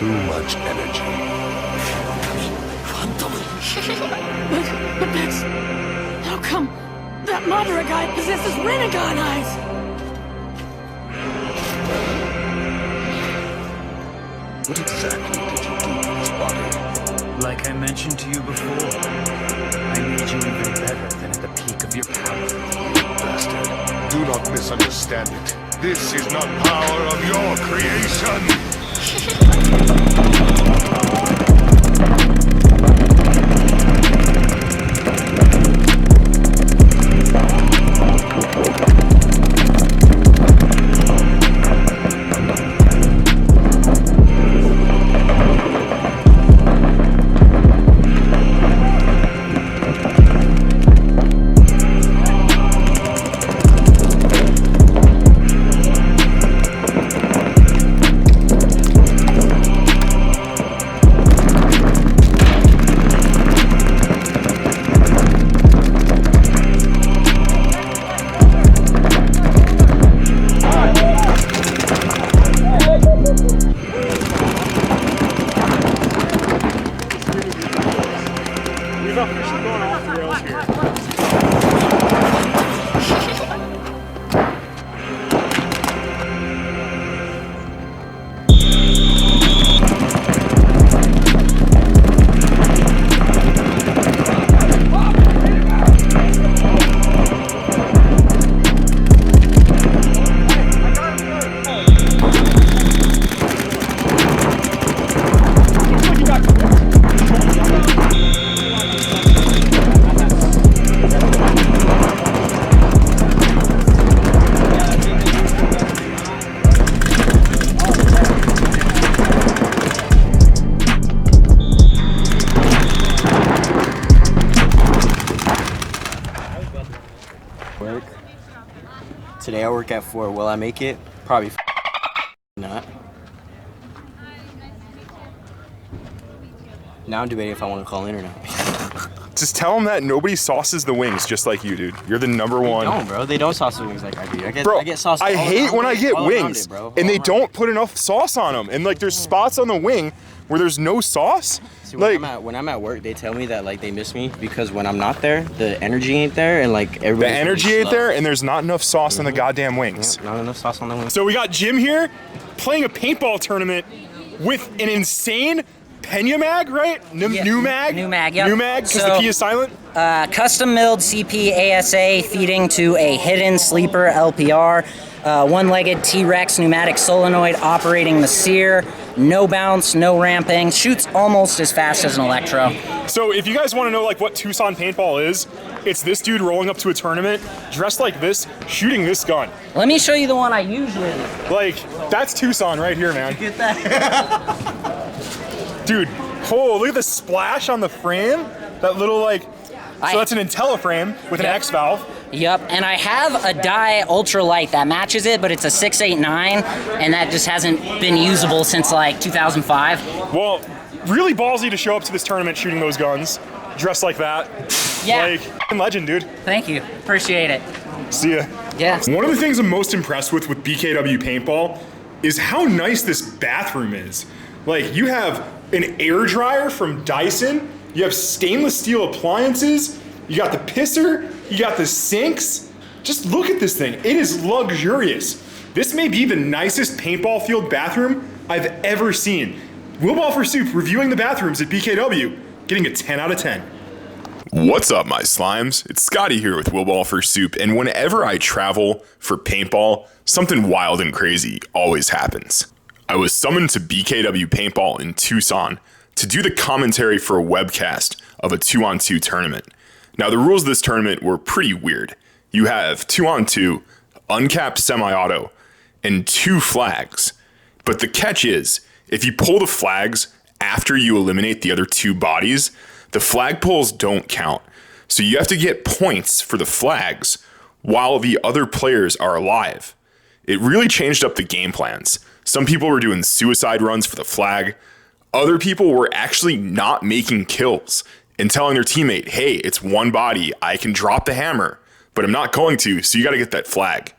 Too much energy. But that's... How come that Madara guy possesses Rinnegan eyes? What exactly did you do to his body? Like I mentioned to you before, I made you even better than at the peak of your power. Bastard. Do not misunderstand it. This is not power of your creation! Today I work at 4. Will I make it? Probably not. Now I'm debating if I want to call in or not. Just tell them that nobody sauces the wings just like you, dude. You're the number one. They don't, bro. They don't sauce the wings like I do. I get sauce. I hate when I get wings and they don't put enough sauce on them. And like there's spots on the wing where there's no sauce. See, like when I'm at work, they tell me that like they miss me because when I'm not there, the energy ain't there and like everybody. The energy ain't there and there's not enough sauce on the goddamn wings. Yep, not enough sauce on the wings. So we got Jim here playing a paintball tournament with an insane Pena mag, right? New mag? New mag, yep. New mag, because the P is silent? Custom milled CP ASA feeding to a hidden sleeper LPR. One-legged T-Rex pneumatic solenoid operating the sear. No bounce, no ramping. Shoots almost as fast as an Electro. So if you guys want to know like what Tucson paintball is, it's this dude rolling up to a tournament, dressed like this, shooting this gun. Let me show you the one I usually use. Like, that's Tucson right here, man. Did you get that? Dude, oh, look at the splash on the frame. That little like, so that's an IntelliFrame with an X valve. Yep, and I have a die ultralight that matches it, but it's a 689, and that just hasn't been usable since like 2005. Well, really ballsy to show up to this tournament shooting those guns, dressed like that. Yeah. Like, legend, dude. Thank you, appreciate it. See ya. Yeah. One of the things I'm most impressed with BKW Paintball is how nice this bathroom is. Like, you have an air dryer from Dyson, you have stainless steel appliances, you got the pisser, you got the sinks. Just look at this thing. It is luxurious. This may be the nicest paintball field bathroom I've ever seen. WillBallForSoup reviewing the bathrooms at BKW, getting a 10 out of 10. What's up, my slimes? It's Scotty here with WillBallForSoup, and whenever I travel for paintball, something wild and crazy always happens. I was summoned to BKW Paintball in Tucson to do the commentary for a webcast of a 2-on-2 tournament. Now, the rules of this tournament were pretty weird. You have 2-on-2, uncapped semi-auto, and 2 flags. But the catch is, if you pull the flags after you eliminate the other 2 bodies, the flag pulls don't count. So you have to get points for the flags while the other players are alive. It really changed up the game plans. Some people were doing suicide runs for the flag. Other people were actually not making kills and telling their teammate, hey, it's one body, I can drop the hammer, but I'm not going to, so you gotta get that flag.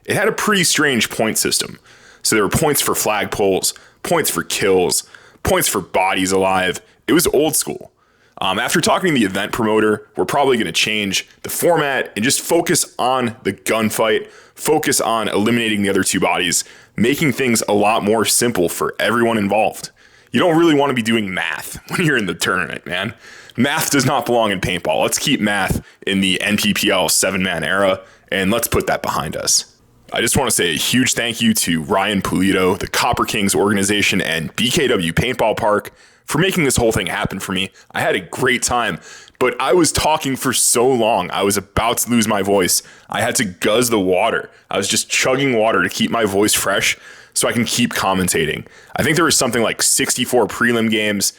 It had a pretty strange point system. So there were points for flag pulls, points for kills, points for bodies alive. It was old school. After talking to the event promoter, we're probably going to change the format and just focus on the gunfight, focus on eliminating the other two bodies, making things a lot more simple for everyone involved. You don't really want to be doing math when you're in the tournament, man. Math does not belong in paintball. Let's keep math in the NPPL 7-man era, and let's put that behind us. I just want to say a huge thank you to Ryan Pulido, the Copper Kings organization, and BKW Paintball Park for making this whole thing happen for me. I had a great time, but I was talking for so long. I was about to lose my voice. I had to guzz the water. I was just chugging water to keep my voice fresh so I can keep commentating. I think there was something like 64 prelim games,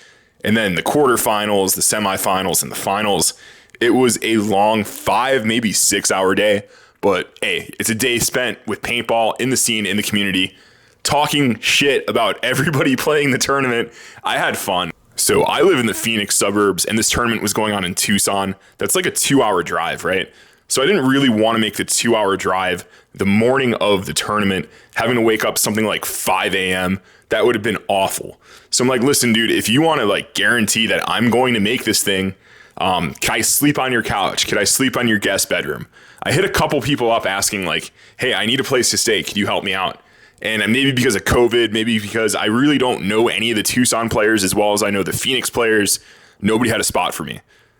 and then the quarterfinals, the semifinals, and the finals. It was a long 5, maybe 6 hour day, but hey, it's a day spent with paintball in the scene, in the community, talking shit about everybody playing the tournament. I had fun. So I live in the Phoenix suburbs, and this tournament was going on in Tucson. That's like a 2-hour drive, right? So I didn't really want to make the 2-hour drive the morning of the tournament, having to wake up something like 5 a.m. That would have been awful. So I'm like, listen, dude, if you want to like guarantee that I'm going to make this thing, can I sleep on your couch? Could I sleep on your guest bedroom? I hit a couple people up asking like, hey, I need a place to stay. Could you help me out? And maybe because of COVID, maybe because I really don't know any of the Tucson players as well as I know the Phoenix players, nobody had a spot for me.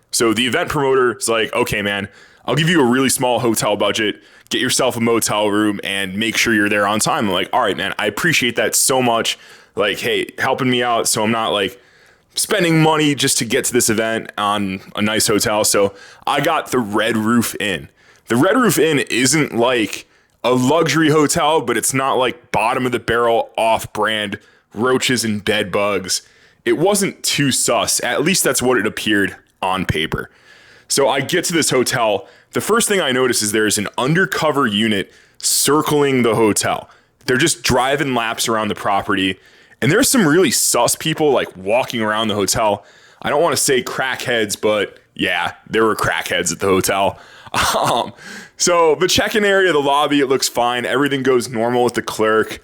So the event promoter is like, okay, man, I'll give you a really small hotel budget, get yourself a motel room, and make sure you're there on time. I'm like, all right, man, I appreciate that so much. Like, hey, helping me out so I'm not like spending money just to get to this event on a nice hotel. So I got the Red Roof Inn. The Red Roof Inn isn't like a luxury hotel, but it's not like bottom of the barrel off-brand roaches and bed bugs. It wasn't too sus. At least that's what it appeared on paper. So I get to this hotel. The first thing I notice is there's an undercover unit circling the hotel. They're just driving laps around the property. And there's some really sus people like walking around the hotel. I don't want to say crackheads, but yeah, there were crackheads at the hotel. So the check-in area, the lobby, it looks fine. Everything goes normal with the clerk.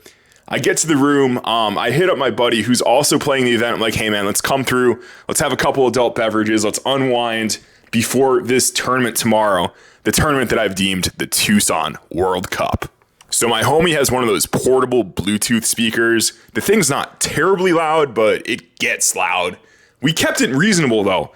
I get to the room. I hit up my buddy who's also playing the event. I'm like, hey man, let's come through. Let's have a couple adult beverages. Let's unwind before this tournament tomorrow. The tournament that I've deemed the Tucson World Cup. So my homie has one of those portable Bluetooth speakers. The thing's not terribly loud, but it gets loud. We kept it reasonable though.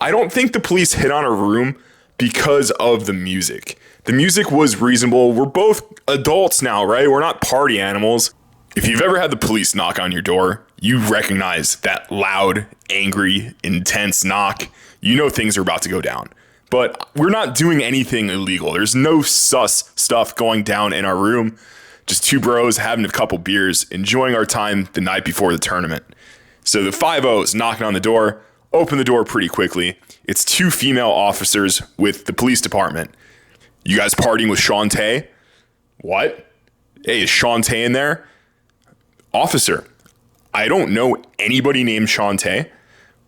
I don't think the police hit on our room because of the music. The music was reasonable. We're both adults now, right? We're not party animals. If you've ever had the police knock on your door, you recognize that loud, angry, intense knock. You know things are about to go down. But we're not doing anything illegal. There's no sus stuff going down in our room. Just two bros having a couple beers, enjoying our time the night before the tournament. So the 5-0 is knocking on the door, open the door pretty quickly. It's 2 female officers with the police department. You guys partying with Shantae? What? Hey, is Shantae in there? Officer, I don't know anybody named Shantae.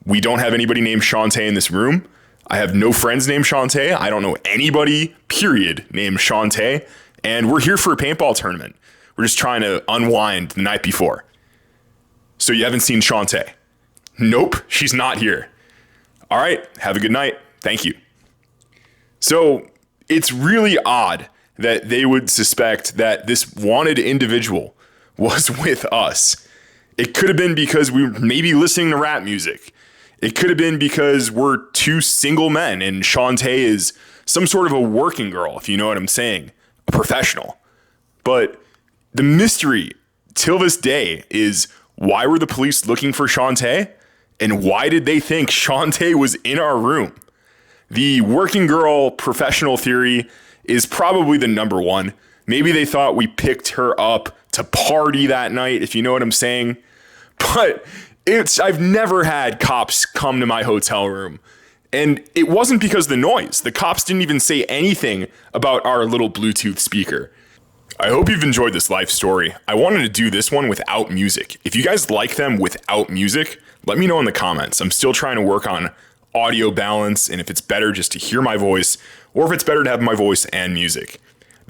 We don't have anybody named Shantae in this room. I have no friends named Shantae. I don't know anybody, period, named Shantae. And we're here for a paintball tournament. We're just trying to unwind the night before. So you haven't seen Shantae? Nope, she's not here. All right, have a good night. Thank you. So it's really odd that they would suspect that this wanted individual was with us. It could have been because we were maybe listening to rap music. It could have been because we're 2 single men and Shantae is some sort of a working girl, if you know what I'm saying, a professional. But the mystery till this day is, why were the police looking for Shantae? And why did they think Shantae was in our room? The working girl professional theory is probably the number one. Maybe they thought we picked her up to party that night, if you know what I'm saying. But I've never had cops come to my hotel room. And it wasn't because of the noise. The cops didn't even say anything about our little Bluetooth speaker. I hope you've enjoyed this life story. I wanted to do this one without music. If you guys like them without music, let me know in the comments. I'm still trying to work on audio balance and if it's better just to hear my voice or if it's better to have my voice and music.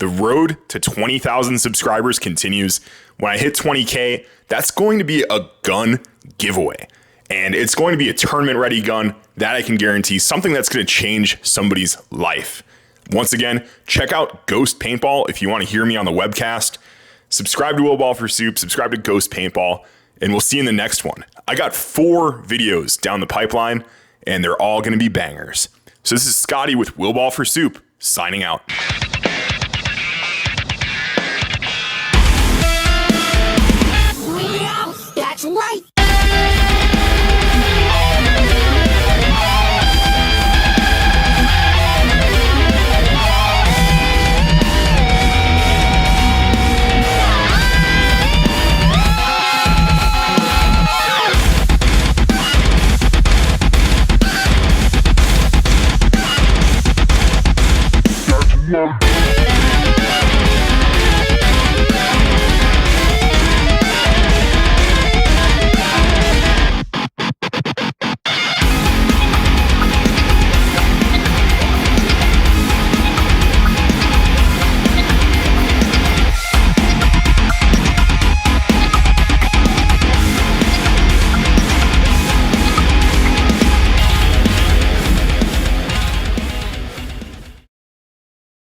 The road to 20,000 subscribers continues. When I hit 20K, that's going to be a gun giveaway. And it's going to be a tournament-ready gun, that I can guarantee, something that's going to change somebody's life. Once again, check out Ghost Paintball if you want to hear me on the webcast. Subscribe to WillBallForSoup, subscribe to Ghost Paintball, and we'll see you in the next one. I got 4 videos down the pipeline, and they're all going to be bangers. So this is Scotty with WillBallForSoup, signing out.